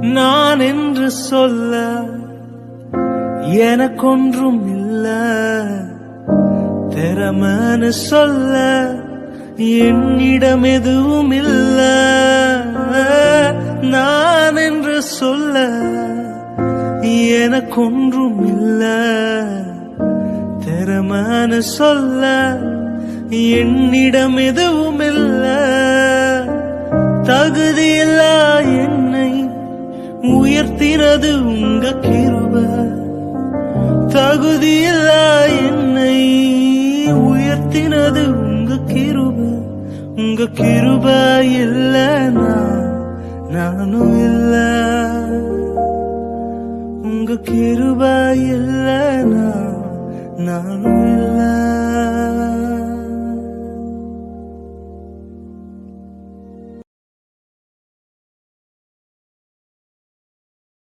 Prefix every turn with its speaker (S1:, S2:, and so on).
S1: நான் என்று சொல்ல எனக்கொன்றும் இல்ல, திறமன்னு சொல்ல என்னிடம் எதுவும் இல்ல. நான் என்று சொல்ல எனக்கொன்றும் இல்ல, திறமன்னு சொல்ல என்னிடம் எதுவும் இல்ல. தகுதியில்லா என்னை உயர்த்தினது உங்க கிருபை, தகுதியில்லா என்னை உயர்த்தினது உங்க கிருபை. உங்க கிருபை இல்லைனா நானும் இல்ல, உங்க கிருபை இல்லைனா நானும் இல்ல.